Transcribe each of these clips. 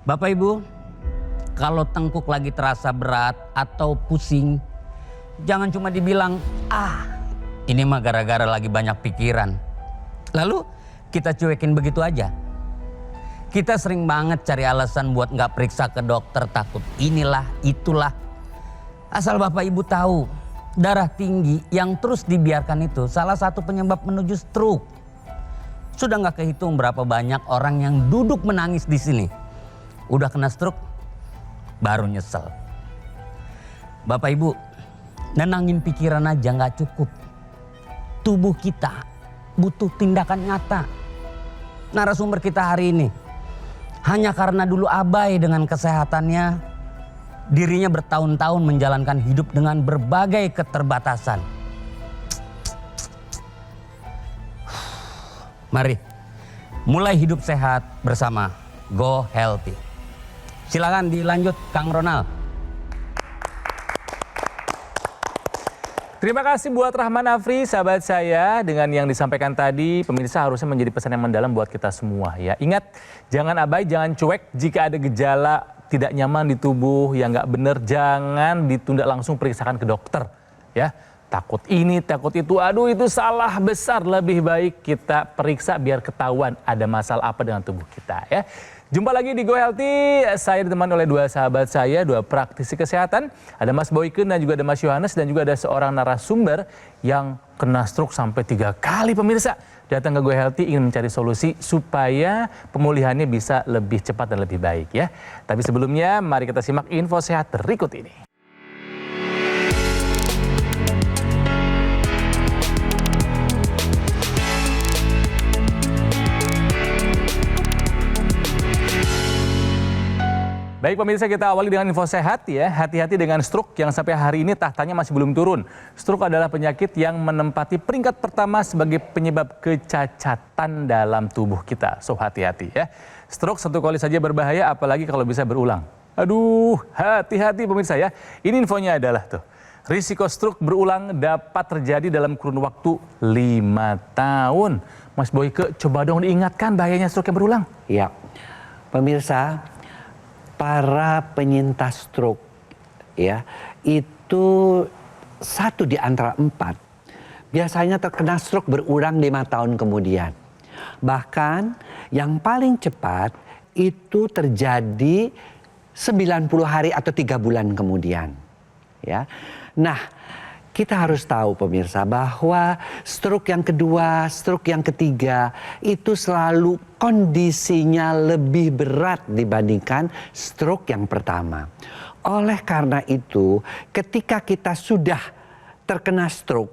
Bapak Ibu, kalau tengkuk lagi terasa berat atau pusing, jangan cuma dibilang, ini mah gara-gara lagi banyak pikiran. Lalu kita cuekin begitu aja. Kita sering banget cari alasan buat nggak periksa ke dokter, takut inilah, itulah. Asal Bapak Ibu tahu, darah tinggi yang terus dibiarkan itu salah satu penyebab menuju stroke. Sudah nggak kehitung berapa banyak orang yang duduk menangis di sini. Udah kena stroke, baru nyesel. Bapak Ibu, nenangin pikiran aja nggak cukup. Tubuh kita butuh tindakan nyata. Narasumber kita hari ini, hanya karena dulu abai dengan kesehatannya, dirinya bertahun-tahun menjalankan hidup dengan berbagai keterbatasan. Mari, mulai hidup sehat bersama Go Healthy. Silakan dilanjut Kang Ronald. Terima kasih buat Rahman Afri, sahabat saya. Dengan yang disampaikan tadi, pemirsa harusnya menjadi pesan yang mendalam buat kita semua ya. Ingat, jangan abai, jangan cuek. Jika ada gejala tidak nyaman di tubuh yang nggak benar, jangan ditunda, langsung periksakan ke dokter ya. Takut ini, takut itu, aduh itu salah besar. Lebih baik kita periksa biar ketahuan ada masalah apa dengan tubuh kita ya. Jumpa lagi di Go Healthy, saya ditemani oleh dua sahabat saya, dua praktisi kesehatan. Ada Mas Boyken dan juga ada Mas Yohanes, dan juga ada seorang narasumber yang kena stroke sampai 3 kali pemirsa. Datang ke Go Healthy ingin mencari solusi supaya pemulihannya bisa lebih cepat dan lebih baik ya. Tapi sebelumnya mari kita simak info sehat berikut ini. Baik pemirsa, kita awali dengan info sehat ya. Hati-hati dengan stroke yang sampai hari ini tahtanya masih belum turun. Stroke adalah penyakit yang menempati peringkat pertama sebagai penyebab kecacatan dalam tubuh kita. So hati-hati ya. Stroke satu kali saja berbahaya, apalagi kalau bisa berulang. Aduh, hati-hati pemirsa ya. Ini infonya adalah tuh. Risiko stroke berulang dapat terjadi dalam kurun waktu 5 tahun. Mas Boyke, coba dong diingatkan bahayanya stroke yang berulang. Ya, pemirsa, para penyintas stroke ya itu 1 di antara 4 biasanya terkena stroke berulang 5 tahun kemudian. Bahkan yang paling cepat itu terjadi 90 hari atau 3 bulan kemudian. Ya. Nah, kita harus tahu pemirsa bahwa stroke yang kedua, stroke yang ketiga itu selalu kondisinya lebih berat dibandingkan stroke yang pertama. Oleh karena itu, ketika kita sudah terkena stroke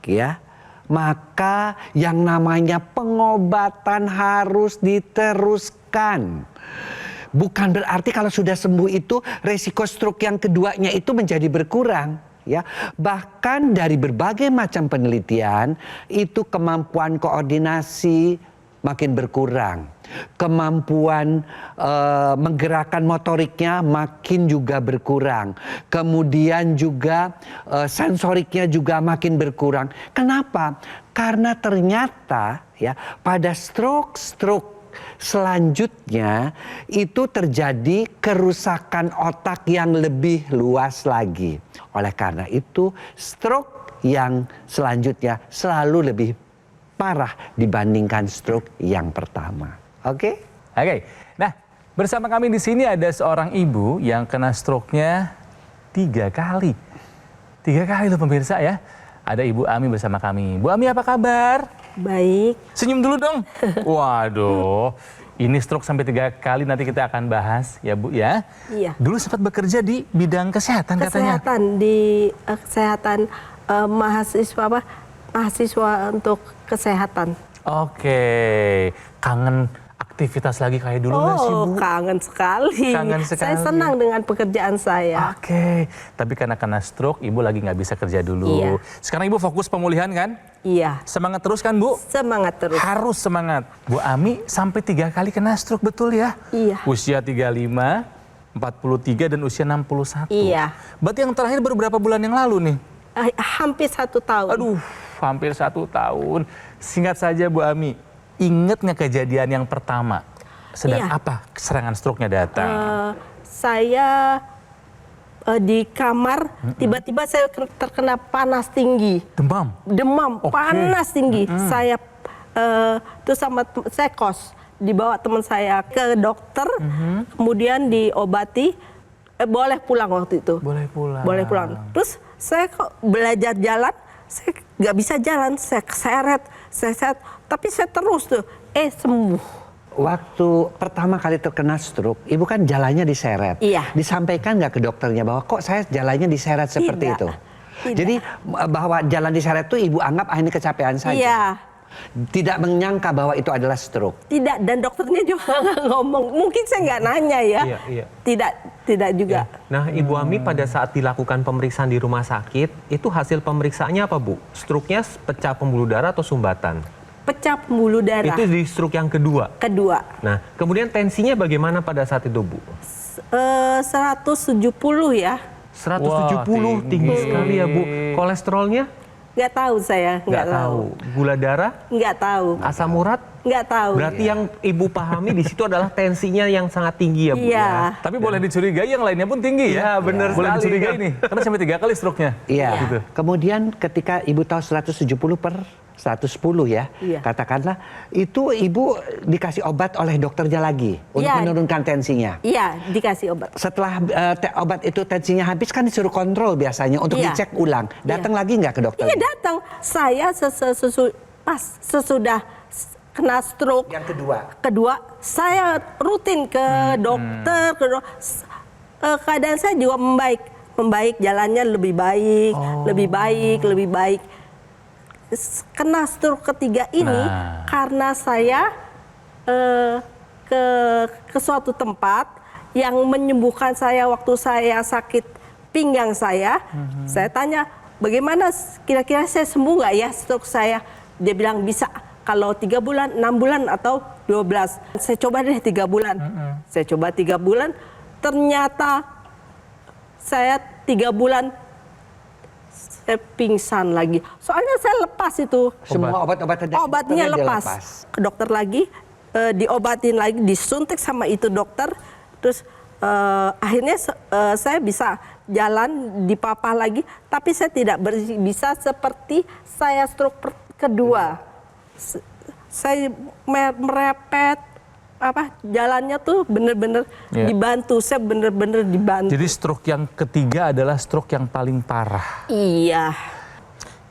ya, maka yang namanya pengobatan harus diteruskan. Bukan berarti kalau sudah sembuh itu resiko stroke yang keduanya itu menjadi berkurang. Ya, bahkan dari berbagai macam penelitian itu kemampuan koordinasi makin berkurang, kemampuan menggerakkan motoriknya makin juga berkurang, kemudian juga sensoriknya juga makin berkurang. Kenapa? Karena ternyata ya pada stroke selanjutnya itu terjadi kerusakan otak yang lebih luas lagi. Oleh karena itu, stroke yang selanjutnya selalu lebih parah dibandingkan stroke yang pertama. Oke? Oke. Nah, bersama kami di sini ada seorang ibu yang kena stroke-nya 3 kali. 3 kali loh pemirsa ya. Ada Ibu Ami bersama kami. Bu Ami, apa kabar? Baik. Senyum dulu dong. Waduh, ini stroke sampai 3 kali nanti kita akan bahas ya Bu ya. Iya. Dulu sempat bekerja di bidang kesehatan katanya. Kesehatan mahasiswa untuk kesehatan. Oke, kangen aktivitas lagi kayak dulu nggak sih Bu? Kangen sekali. Kangen sekali. Saya senang dengan pekerjaan saya. Oke, tapi karena kena stroke Ibu lagi nggak bisa kerja dulu. Iya. Sekarang Ibu fokus pemulihan kan? Iya. Semangat terus kan Bu? Semangat terus. Harus semangat. Bu Ami sampai 3 kali kena stroke, betul ya? Iya. Usia 35, 43 dan usia 61. Iya. Berarti yang terakhir baru berapa bulan yang lalu nih? Hampir 1 tahun. Aduh, hampir 1 tahun. Singkat saja Bu Ami, inget nggak kejadian yang pertama? sedang Iya. apa serangan stroke-nya datang? Saya di kamar, tiba-tiba saya terkena panas tinggi. Demam. Oke. Panas tinggi. Saya terus saya kos, dibawa teman saya ke dokter, kemudian diobati, boleh pulang waktu itu. Boleh pulang. Boleh pulang. Terus saya kok belajar jalan, saya nggak bisa jalan, saya seret, tapi saya terus tuh, sembuh. Waktu pertama kali terkena stroke, ibu kan jalannya diseret. Iya. Disampaikan nggak ke dokternya bahwa kok saya jalannya diseret seperti Tidak. itu? Tidak. Jadi bahwa jalan diseret itu ibu anggap ini kecapean saja. Iya. Tidak menyangka bahwa itu adalah stroke. Tidak, dan dokternya juga nggak ngomong. Mungkin saya nggak nanya ya. Iya. Tidak juga. Nah, Ibu Ami pada saat dilakukan pemeriksaan di rumah sakit, itu hasil pemeriksaannya apa, Bu? Stroke-nya pecah pembuluh darah atau sumbatan? Pecah pembuluh darah. Itu di stroke yang kedua. Kedua. Nah, kemudian tensinya bagaimana pada saat itu, Bu? 170 ya. 170, Wah, tinggi tinggi. sekali ya, Bu. Kolesterolnya? Nggak tahu saya, nggak tahu. Gula darah? Nggak tahu. Asam urat? Nggak tahu. Berarti yang Ibu pahami di situ adalah tensinya yang sangat tinggi ya, Bu? Iya. Tapi boleh dicurigai yang lainnya pun tinggi ya. Iya, benar Boleh sekali. dicurigai nih, karena sampai 3 kali stroke-nya. Iya. Gitu. Kemudian ketika ibu tahu 170 per 110 ya, Iya. katakanlah itu ibu dikasih obat oleh dokternya lagi untuk Iya. menurunkan tensinya. Iya, dikasih obat. Setelah obat itu tensinya habis kan disuruh kontrol biasanya untuk Iya. dicek ulang. Datang lagi nggak ke dokter? Iya datang. Saya sesudah kena stroke Yang kedua, saya rutin ke dokter. Keadaan saya juga membaik, jalannya lebih baik, lebih baik. Kena stroke ketiga ini Nah. karena saya ke suatu tempat yang menyembuhkan saya waktu saya sakit pinggang saya. Saya tanya, bagaimana kira-kira saya sembuh nggak ya stroke saya? Dia bilang bisa. Kalau 3 bulan, 6 bulan atau 12. Saya coba deh 3 bulan. Saya coba 3 bulan. Ternyata saya 3 bulan saya pingsan lagi. Soalnya saya lepas itu. Semua obat-obatan dari Obatnya dokternya dia lepas. Ke dokter lagi, diobatin lagi, disuntik sama itu dokter. Terus akhirnya saya bisa jalan, dipapah lagi. Tapi saya tidak bisa seperti saya stroke kedua. Saya merepet, jalannya tuh bener-bener Iya. dibantu. Saya bener-bener dibantu. Jadi stroke yang ketiga adalah stroke yang paling parah. Iya.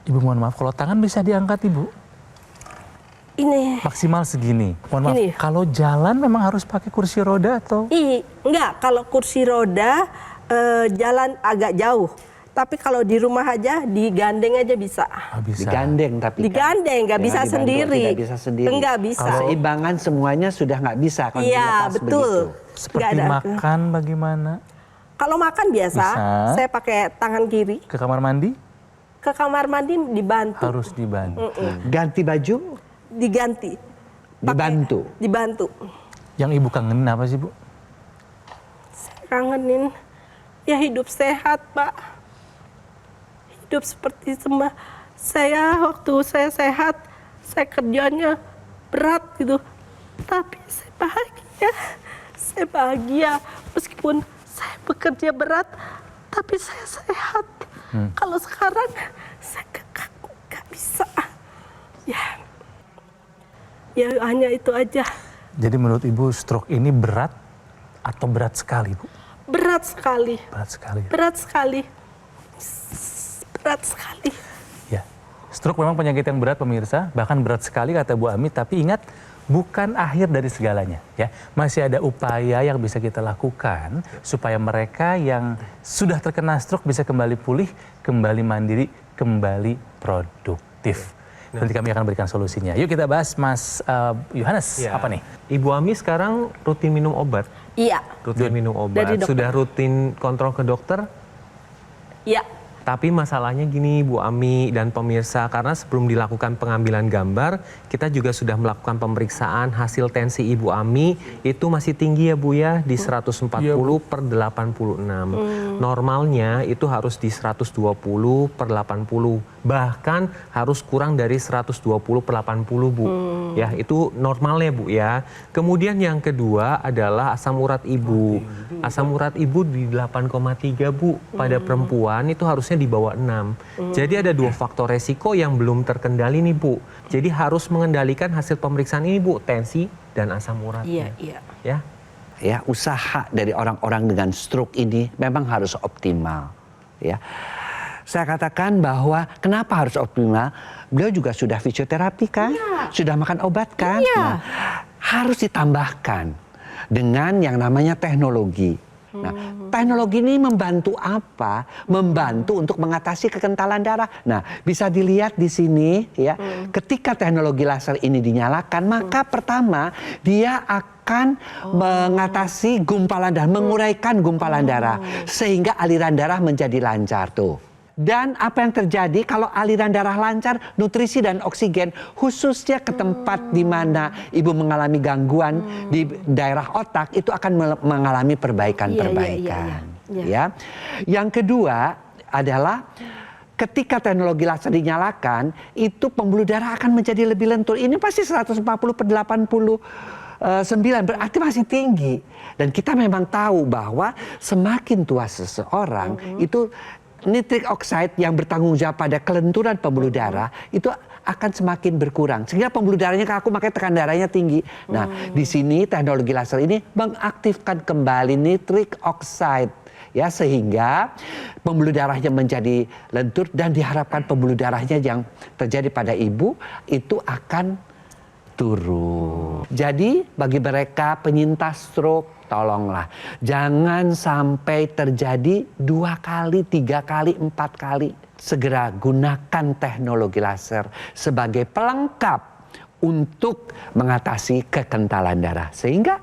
Ibu mohon maaf, kalau tangan bisa diangkat Ibu? Ini. Maksimal segini. Mohon maaf, Ini. kalau jalan memang harus pakai kursi roda atau? Enggak, kalau kursi roda jalan agak jauh. Tapi kalau di rumah aja digandeng aja bisa. Bisa. Digandeng tapi kan. Digandeng, nggak bisa dibantu, sendiri. Tidak bisa sendiri. Enggak bisa. Keseimbangan semuanya sudah nggak bisa kalau Iya, dilepas betul. begitu. Seperti Nggak ada. makan bagaimana? Kalau makan biasa, Bisa. saya pakai tangan kiri. Ke kamar mandi? Ke kamar mandi dibantu. Harus dibantu. Ganti baju Diganti. dibantu. Yang Ibu kangenin apa sih Bu? Kangenin ya hidup sehat, Pak. Hidup seperti saya waktu saya sehat, saya kerjanya berat gitu. Tapi saya bahagia. Saya bahagia meskipun saya bekerja berat, tapi saya sehat. Kalau sekarang saya nggak bisa. Ya hanya itu aja. Jadi menurut Ibu stroke ini berat atau berat sekali Bu? Berat sekali. Berat sekali. Berat sekali. Berat sekali. Ya, stroke memang penyakit yang berat pemirsa, bahkan berat sekali kata Bu Ami, tapi ingat bukan akhir dari segalanya ya. Masih ada upaya yang bisa kita lakukan supaya mereka yang sudah terkena stroke bisa kembali pulih, kembali mandiri, kembali produktif. Nanti kami akan berikan solusinya. Yuk kita bahas Mas Yohanes, Ya. apa nih? Ibu Ami sekarang rutin minum obat? Iya. Rutin minum obat. Dari dokter. Sudah rutin kontrol ke dokter? Iya. Tapi masalahnya gini Bu Ami dan pemirsa, karena sebelum dilakukan pengambilan gambar, kita juga sudah melakukan pemeriksaan hasil tensi Ibu Ami itu masih tinggi ya Bu ya, di 140 per 86. Normalnya itu harus di 120 per 80. Bahkan harus kurang dari 120 per 80 Bu. Ya, itu normalnya Bu ya. Kemudian yang kedua adalah asam urat ibu. Asam urat ibu di 8,3 Bu. Pada perempuan itu harusnya di bawah 6. Jadi ada 2 faktor resiko yang belum terkendali nih Bu. Jadi harus mengendalikan hasil pemeriksaan ini Bu, tensi dan asam uratnya. Iya. Ya. Ya, usaha dari orang-orang dengan stroke ini memang harus optimal. Ya. Saya katakan bahwa kenapa harus optimal? Beliau juga sudah fisioterapi kan? Sudah makan obat kan? Nah, harus ditambahkan dengan yang namanya teknologi. Nah, teknologi ini membantu apa? Membantu untuk mengatasi kekentalan darah. Nah, bisa dilihat di sini ya. Ketika teknologi laser ini dinyalakan, maka pertama dia akan mengatasi gumpalan darah, menguraikan gumpalan darah sehingga aliran darah menjadi lancar tuh. Dan apa yang terjadi kalau aliran darah lancar, nutrisi dan oksigen khususnya ke tempat di mana ibu mengalami gangguan di daerah otak itu akan mengalami perbaikan-perbaikan. Ya. Yang kedua adalah ketika teknologi laser dinyalakan, itu pembuluh darah akan menjadi lebih lentur. Ini pasti 140 per 89 berarti masih tinggi. Dan kita memang tahu bahwa semakin tua seseorang itu nitric oxide yang bertanggung jawab pada kelenturan pembuluh darah itu akan semakin berkurang sehingga pembuluh darahnya kaku, makanya tekanan darahnya tinggi. Nah, di sini teknologi laser ini mengaktifkan kembali nitric oxide ya sehingga pembuluh darahnya menjadi lentur dan diharapkan pembuluh darahnya yang terjadi pada ibu itu akan turun. Jadi bagi mereka penyintas stroke, tolonglah jangan sampai terjadi 2 kali, 3 kali, 4 kali. Segera gunakan teknologi laser sebagai pelengkap untuk mengatasi kekentalan darah sehingga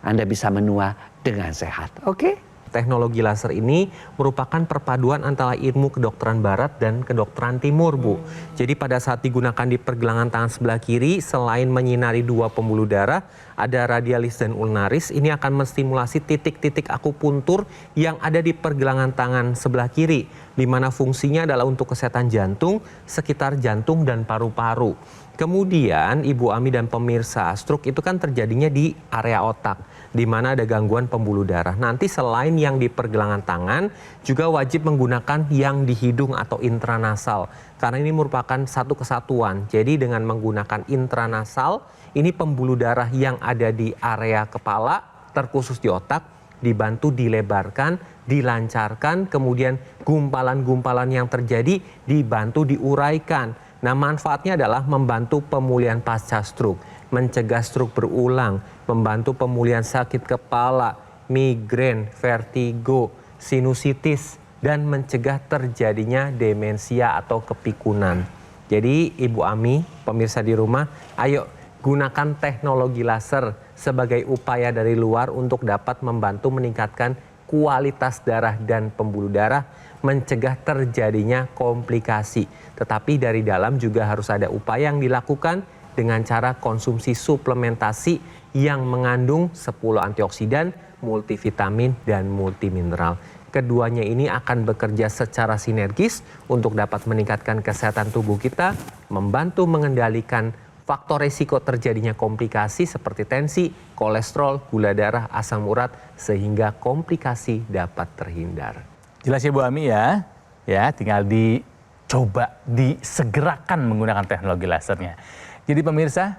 Anda bisa menua dengan sehat. Oke? Teknologi laser ini merupakan perpaduan antara ilmu kedokteran barat dan kedokteran timur, Bu. Jadi pada saat digunakan di pergelangan tangan sebelah kiri, selain menyinari 2 pembuluh darah, ada radialis dan ulnaris, ini akan menstimulasi titik-titik akupuntur yang ada di pergelangan tangan sebelah kiri, di mana fungsinya adalah untuk kesehatan jantung, sekitar jantung dan paru-paru. Kemudian Ibu Ami dan pemirsa, stroke itu kan terjadinya di area otak, di mana ada gangguan pembuluh darah. Nanti selain yang di pergelangan tangan, juga wajib menggunakan yang di hidung atau intranasal. Karena ini merupakan satu kesatuan. Jadi dengan menggunakan intranasal, ini pembuluh darah yang ada di area kepala, terkhusus di otak, dibantu dilebarkan, dilancarkan, kemudian gumpalan-gumpalan yang terjadi dibantu diuraikan. Nah, manfaatnya adalah membantu pemulihan pasca stroke, mencegah stroke berulang, membantu pemulihan sakit kepala, migrain, vertigo, sinusitis, dan mencegah terjadinya demensia atau kepikunan. Jadi Ibu Ami, pemirsa di rumah, ayo gunakan teknologi laser sebagai upaya dari luar untuk dapat membantu meningkatkan kualitas darah dan pembuluh darah, mencegah terjadinya komplikasi. Tetapi dari dalam juga harus ada upaya yang dilakukan dengan cara konsumsi suplementasi yang mengandung 10 antioksidan, multivitamin, dan multimineral. Keduanya ini akan bekerja secara sinergis untuk dapat meningkatkan kesehatan tubuh kita, membantu mengendalikan faktor risiko terjadinya komplikasi seperti tensi, kolesterol, gula darah, asam urat, sehingga komplikasi dapat terhindar. Jelas ya Bu Ami ya, tinggal dicoba, disegerakan menggunakan teknologi lasernya. Jadi pemirsa,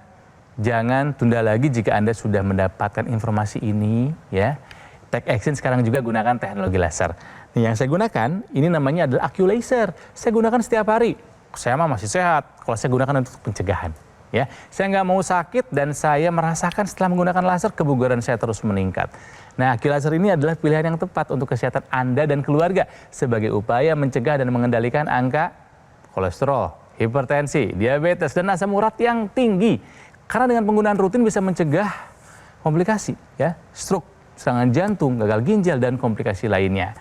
jangan tunda lagi jika Anda sudah mendapatkan informasi ini ya. Take action sekarang juga gunakan teknologi laser. Nih, yang saya gunakan ini namanya adalah AccuLaser. Saya gunakan setiap hari. Saya mah masih sehat kalau saya gunakan untuk pencegahan. Ya, saya nggak mau sakit dan saya merasakan setelah menggunakan laser kebugaran saya terus meningkat. Nah, AccuLaser ini adalah pilihan yang tepat untuk kesehatan Anda dan keluarga sebagai upaya mencegah dan mengendalikan angka kolesterol, hipertensi, diabetes, dan asam urat yang tinggi. Karena dengan penggunaan rutin bisa mencegah komplikasi, ya, stroke, serangan jantung, gagal ginjal, dan komplikasi lainnya.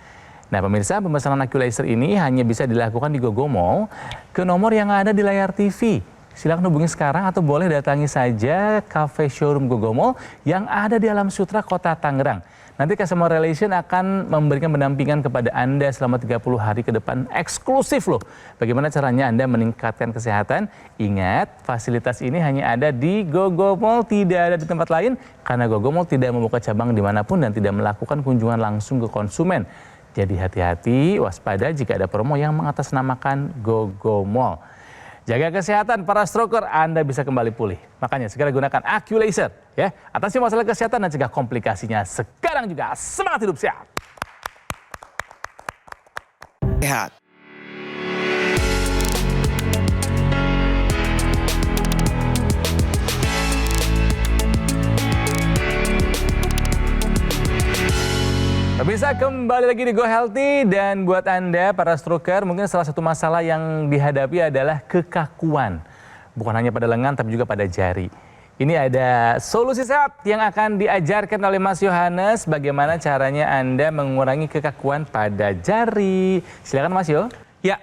Nah, pemirsa, pemesanan AccuLaser ini hanya bisa dilakukan di Gogo Mall ke nomor yang ada di layar TV. Silakan hubungi sekarang atau boleh datangi saja cafe showroom Gogo Mall yang ada di Alam Sutra, Kota Tangerang. Nanti Customer Relation akan memberikan pendampingan kepada Anda selama 30 hari ke depan, eksklusif loh. Bagaimana caranya Anda meningkatkan kesehatan? Ingat, fasilitas ini hanya ada di GoGo Mall, tidak ada di tempat lain, karena GoGo Mall tidak membuka cabang dimanapun dan tidak melakukan kunjungan langsung ke konsumen. Jadi hati-hati, waspada jika ada promo yang mengatasnamakan GoGo Mall. Jaga kesehatan para stroker, Anda bisa kembali pulih. Makanya segera gunakan AccuLaser ya. Atasi masalah kesehatan dan cegah komplikasinya. Sekarang juga semangat hidup sehat. Sehat. Pemirsa, kembali lagi di Go Healthy, dan buat Anda para stroker mungkin salah satu masalah yang dihadapi adalah kekakuan. Bukan hanya pada lengan tapi juga pada jari. Ini ada solusi sehat yang akan diajarkan oleh Mas Yohanes bagaimana caranya Anda mengurangi kekakuan pada jari. Silakan Mas Yo. Ya,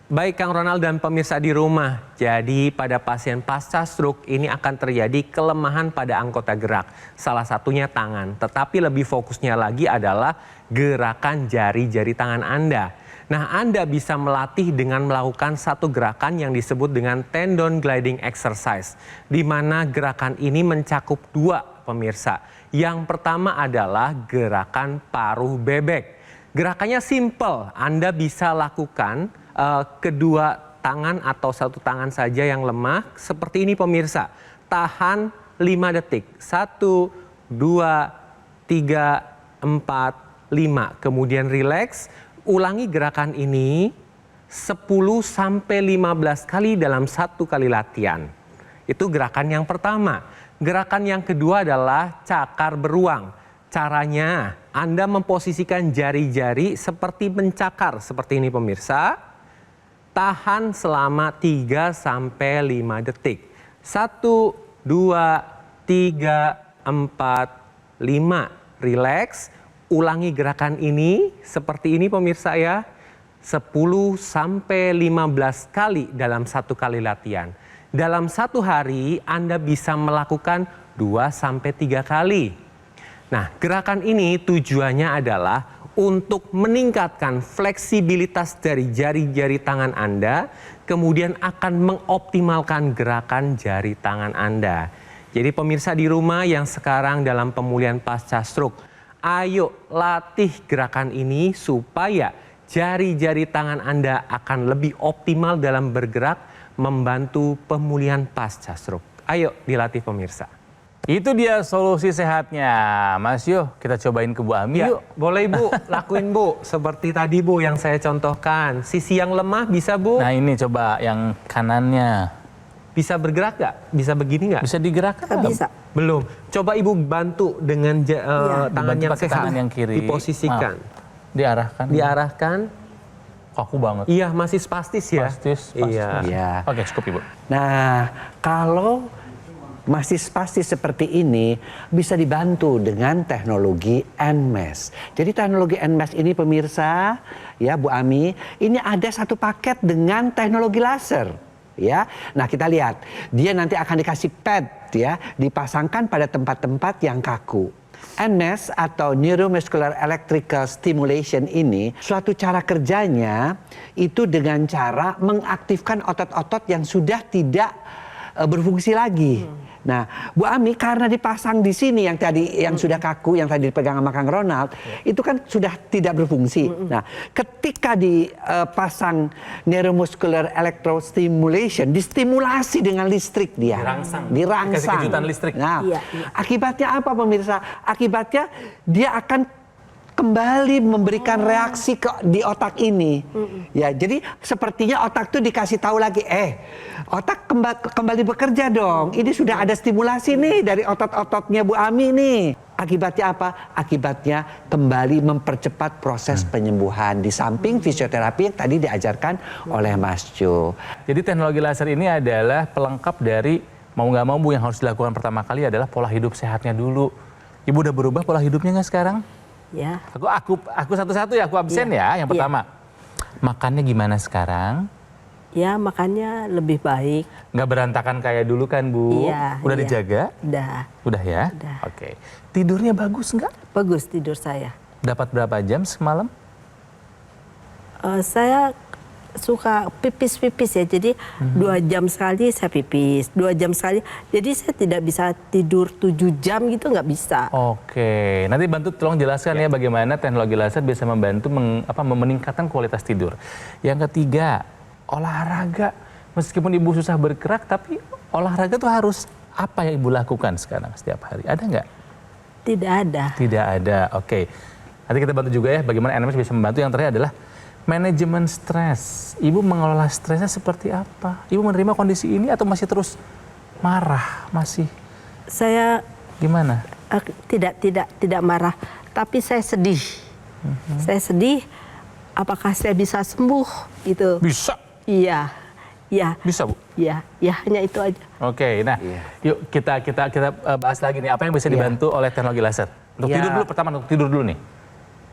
baik Kang Ronald dan pemirsa di rumah. Jadi pada pasien pasca stroke ini akan terjadi kelemahan pada anggota gerak. Salah satunya tangan, tetapi lebih fokusnya lagi adalah gerakan jari-jari tangan Anda. Nah, Anda bisa melatih dengan melakukan satu gerakan yang disebut dengan tendon gliding exercise. Di mana gerakan ini mencakup dua, pemirsa. Yang pertama adalah gerakan paruh bebek. Gerakannya simple, Anda bisa lakukan kedua tangan atau satu tangan saja yang lemah seperti ini pemirsa. Tahan 5 detik. 1, 2, 3, 4, 5. Kemudian relax. Ulangi gerakan ini 10 sampai 15 kali dalam satu kali latihan. Itu gerakan yang pertama. Gerakan yang kedua adalah cakar beruang. Caranya Anda memposisikan jari-jari seperti mencakar seperti ini pemirsa. Tahan selama 3 sampai 5 detik. 1, 2, 3, 4, 5. Relax. Ulangi gerakan ini seperti ini pemirsa ya. 10 sampai 15 kali dalam satu kali latihan. Dalam satu hari Anda bisa melakukan 2 sampai 3 kali. Nah, gerakan ini tujuannya adalah untuk meningkatkan fleksibilitas dari jari-jari tangan Anda, kemudian akan mengoptimalkan gerakan jari tangan Anda. Jadi pemirsa di rumah yang sekarang dalam pemulihan pasca stroke, ayo latih gerakan ini supaya jari-jari tangan Anda akan lebih optimal dalam bergerak, membantu pemulihan pasca stroke. Ayo dilatih pemirsa. Itu dia solusi sehatnya. Mas Yo, kita cobain ke Bu Ami Ya, yuk. boleh Bu, lakuin Bu. Seperti tadi Bu yang saya contohkan. Sisi yang lemah bisa Bu? Nah ini coba yang kanannya. Bisa bergerak nggak? Bisa begini nggak? Bisa digerakkan nggak? Bisa. Belum. Coba Ibu bantu dengan tangan Dibantu yang pakai sehat. tangan yang kiri. Diposisikan. Diarahkan. Diarahkan. Kaku banget. Iya, masih spastis ya? Spastis. Iya. Ya. Oke, cukup Ibu. Nah, kalau masih spastis seperti ini bisa dibantu dengan teknologi NMES. Jadi teknologi NMES ini pemirsa, ya Bu Ami, ini ada satu paket dengan teknologi laser. Ya, nah kita lihat, dia nanti akan dikasih pad ya, dipasangkan pada tempat-tempat yang kaku. NMES atau Neuromuscular Electrical Stimulation ini suatu cara kerjanya itu dengan cara mengaktifkan otot-otot yang sudah tidak berfungsi lagi. Nah, Bu Ami karena dipasang di sini yang tadi yang sudah kaku, yang tadi dipegang sama Kang Ronald, itu kan sudah tidak berfungsi. Nah, ketika dipasang neuromuscular electrostimulation, distimulasi dengan listrik dia. Dirangsang. Dikasih kejutan listrik. Nah, Iya. akibatnya apa pemirsa? Akibatnya dia akan kembali memberikan reaksi di otak ini. Ya, jadi sepertinya otak tuh dikasih tahu lagi, otak kembali bekerja dong. Ini sudah ada stimulasi nih dari otot-ototnya Bu Ami nih. Akibatnya apa? Akibatnya kembali mempercepat proses penyembuhan di samping fisioterapi yang tadi diajarkan oleh Mas Jo. Jadi teknologi laser ini adalah pelengkap dari mau nggak mau Bu yang harus dilakukan pertama kali adalah pola hidup sehatnya dulu. Ibu udah berubah pola hidupnya nggak sekarang? Ya. Aku satu-satu ya, aku absen ya. Yang pertama, makannya gimana sekarang? Ya makannya lebih baik. Nggak berantakan kayak dulu kan Bu? Iya. Udah iya. dijaga? Udah. Udah ya? Udah. Oke. Tidurnya bagus nggak? Bagus tidur saya. Dapat berapa jam semalam? Saya suka pipis-pipis ya. Jadi 2 jam sekali saya pipis. 2 jam sekali. Jadi saya tidak bisa tidur 7 jam gitu, nggak bisa. Oke, nanti bantu tolong jelaskan ya bagaimana teknologi laser bisa membantu meningkatkan kualitas tidur. Yang ketiga, olahraga. Meskipun ibu susah bergerak, tapi olahraga tuh harus apa yang ibu lakukan sekarang setiap hari? Ada nggak? Tidak ada. Tidak ada. Oke, nanti kita bantu juga ya bagaimana NMS bisa membantu. Yang terakhir adalah manajemen stres. Ibu mengelola stresnya seperti apa? Ibu menerima kondisi ini atau masih terus marah? Masih Saya gimana? tidak marah, tapi saya sedih. Saya sedih. Apakah saya bisa sembuh? Gitu. Bisa. Iya, iya, Bisa Bu. iya, ya hanya itu aja. Oke, nah yuk kita bahas lagi nih apa yang bisa dibantu oleh teknologi laser. Untuk Iya. tidur dulu pertama, untuk tidur dulu nih.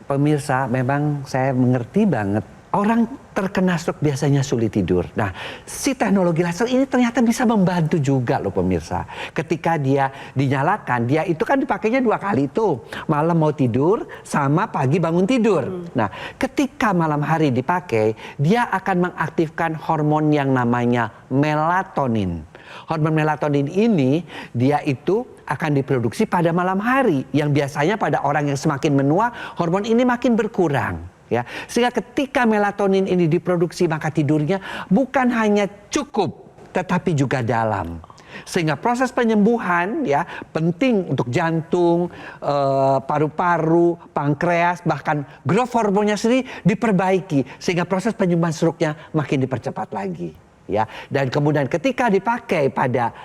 Pemirsa, memang saya mengerti banget. Orang terkena stroke biasanya sulit tidur. Nah, si teknologi laser ini ternyata bisa membantu juga loh pemirsa. Ketika dia dinyalakan, dia itu kan dipakainya 2 kali tuh. Malam mau tidur sama pagi bangun tidur. Nah, ketika malam hari dipakai, dia akan mengaktifkan hormon yang namanya melatonin. Hormon melatonin ini dia itu akan diproduksi pada malam hari, yang biasanya pada orang yang semakin menua hormon ini makin berkurang. Ya, sehingga ketika melatonin ini diproduksi maka tidurnya bukan hanya cukup tetapi juga dalam. Sehingga proses penyembuhan ya penting untuk jantung, paru-paru, pankreas, bahkan growth hormonnya sendiri diperbaiki sehingga proses penyembuhan stroke-nya makin dipercepat lagi. Ya, dan kemudian ketika dipakai pada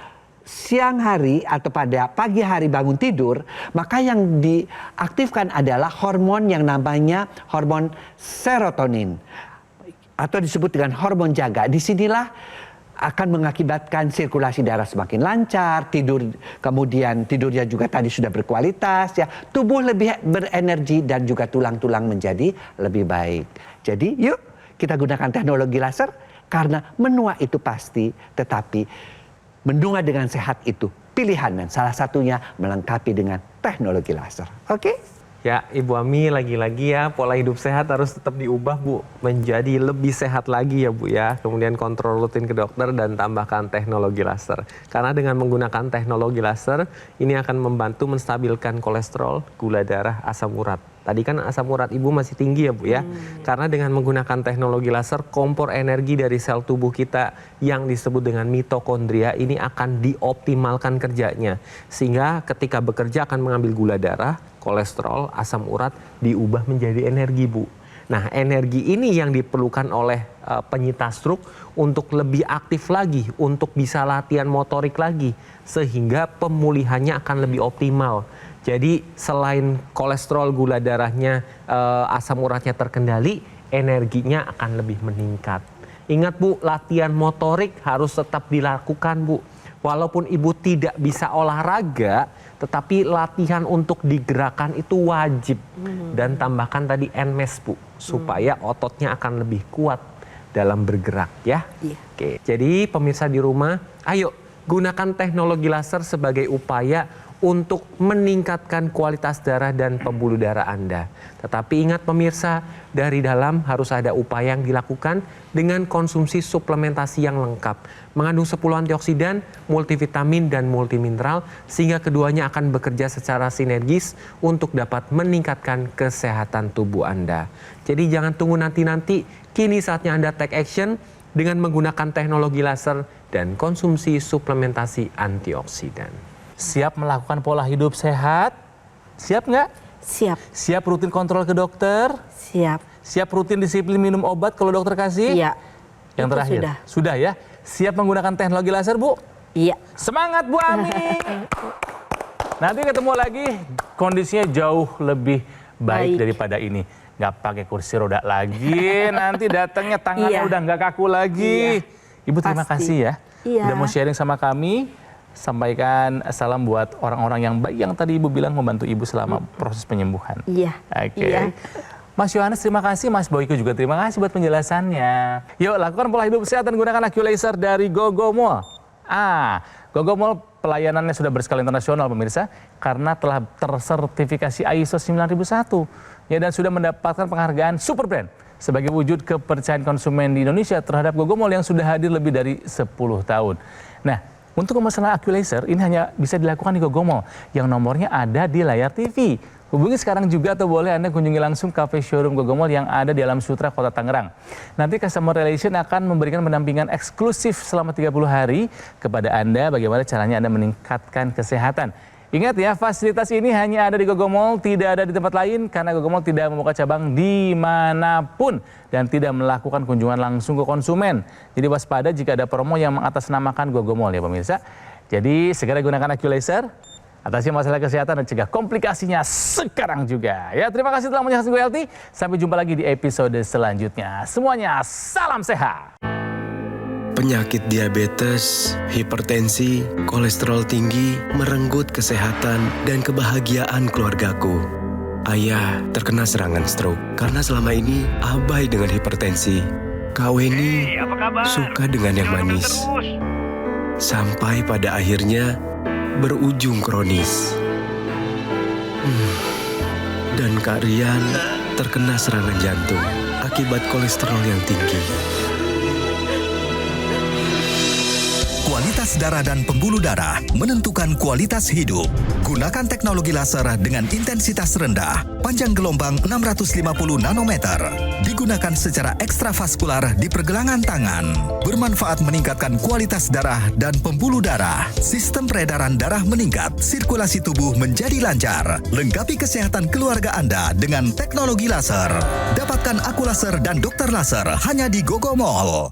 siang hari atau pada pagi hari bangun tidur, maka yang diaktifkan adalah hormon yang namanya hormon serotonin atau disebut dengan hormon jaga. Disinilah akan mengakibatkan sirkulasi darah semakin lancar, kemudian tidurnya juga tadi sudah berkualitas, ya, tubuh lebih berenergi dan juga tulang-tulang menjadi lebih baik. Jadi yuk kita gunakan teknologi laser karena menua itu pasti, tetapi menua dengan sehat itu pilihan dan salah satunya melengkapi dengan teknologi laser. Oke? Ya, Ibu Ami lagi-lagi ya pola hidup sehat harus tetap diubah Bu menjadi lebih sehat lagi ya Bu ya. Kemudian kontrol rutin ke dokter dan tambahkan teknologi laser. Karena dengan menggunakan teknologi laser ini akan membantu menstabilkan kolesterol, gula darah, asam urat. Tadi kan asam urat Ibu masih tinggi ya Bu ya. Karena dengan menggunakan teknologi laser kompor energi dari sel tubuh kita yang disebut dengan mitokondria ini akan dioptimalkan kerjanya. Sehingga ketika bekerja akan mengambil gula darah, kolesterol, asam urat diubah menjadi energi Bu. Nah energi ini yang diperlukan oleh penyintas stroke untuk lebih aktif lagi, untuk bisa latihan motorik lagi. Sehingga pemulihannya akan lebih optimal. Jadi selain kolesterol, gula darahnya, asam uratnya terkendali, energinya akan lebih meningkat. Ingat Bu, latihan motorik harus tetap dilakukan Bu. Walaupun Ibu tidak bisa olahraga, tetapi latihan untuk digerakkan itu wajib. Dan tambahkan tadi NMES Bu, supaya ototnya akan lebih kuat dalam bergerak ya. Iya. Oke, jadi pemirsa di rumah, ayo gunakan teknologi laser sebagai upaya untuk meningkatkan kualitas darah dan pembuluh darah Anda. Tetapi ingat pemirsa, dari dalam harus ada upaya yang dilakukan dengan konsumsi suplementasi yang lengkap. Mengandung 10 antioksidan, multivitamin, dan multimineral, sehingga keduanya akan bekerja secara sinergis untuk dapat meningkatkan kesehatan tubuh Anda. Jadi jangan tunggu nanti-nanti, kini saatnya Anda take action dengan menggunakan teknologi laser dan konsumsi suplementasi antioksidan. Siap melakukan pola hidup sehat? Siap nggak? Siap, Siap rutin kontrol ke dokter? siap. Siap rutin disiplin minum obat kalau dokter kasih? Iya. Yang Itu terakhir? sudah. Ya? Siap menggunakan teknologi laser Bu? Iya. Semangat Bu Ami! Nanti ketemu lagi kondisinya jauh lebih baik Baik. daripada ini. Nggak pakai kursi roda lagi, nanti datangnya tangannya Iya. udah nggak kaku lagi. Ibu terima Pasti. kasih ya. Iya. Udah mau sharing sama kami. Sampaikan salam buat orang-orang yang baik yang tadi Ibu bilang membantu Ibu selama proses penyembuhan. Iya. Oke. Iya. Mas Yohanes terima kasih, Mas Boyko juga terima kasih buat penjelasannya. Yuk lakukan pola hidup sehat dan gunakan AccuLaser dari GoGoMall. GoGoMall pelayanannya sudah berskala internasional pemirsa karena telah tersertifikasi ISO 9001 ya, dan sudah mendapatkan penghargaan Super Brand sebagai wujud kepercayaan konsumen di Indonesia terhadap GoGoMall yang sudah hadir lebih dari 10 tahun. Nah, untuk pemasaran AccuLaser ini hanya bisa dilakukan di GoGoMall yang nomornya ada di layar TV. Hubungi sekarang juga atau boleh Anda kunjungi langsung cafe showroom GoGoMall yang ada di Alam Sutra, Kota Tangerang. Nanti Customer Relation akan memberikan pendampingan eksklusif selama 30 hari kepada Anda bagaimana caranya Anda meningkatkan kesehatan. Ingat ya, fasilitas ini hanya ada di GoGoMall, tidak ada di tempat lain karena GoGoMall tidak membuka cabang dimanapun dan tidak melakukan kunjungan langsung ke konsumen. Jadi waspada jika ada promo yang mengatasnamakan GoGoMall ya pemirsa. Jadi segera gunakan AccuLaser, atasi masalah kesehatan dan cegah komplikasinya sekarang juga. Ya, terima kasih telah menyaksikan GoLT. Sampai jumpa lagi di episode selanjutnya. Semuanya salam sehat. Penyakit diabetes, hipertensi, kolesterol tinggi merenggut kesehatan dan kebahagiaan keluargaku. Ayah terkena serangan stroke karena selama ini abai dengan hipertensi. Kak Weni suka dengan yang manis. Sampai pada akhirnya berujung kronis. Dan Kak Rian terkena serangan jantung akibat kolesterol yang tinggi. Kualitas darah dan pembuluh darah menentukan kualitas hidup. Gunakan teknologi laser dengan intensitas rendah, panjang gelombang 650 nanometer. Digunakan secara ekstravaskular di pergelangan tangan. Bermanfaat meningkatkan kualitas darah dan pembuluh darah. Sistem peredaran darah meningkat, sirkulasi tubuh menjadi lancar. Lengkapi kesehatan keluarga Anda dengan teknologi laser. Dapatkan AccuLaser dan dokter laser hanya di GoGoMall.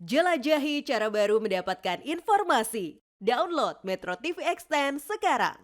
Jelajahi cara baru mendapatkan informasi. Download Metro TV Extend sekarang.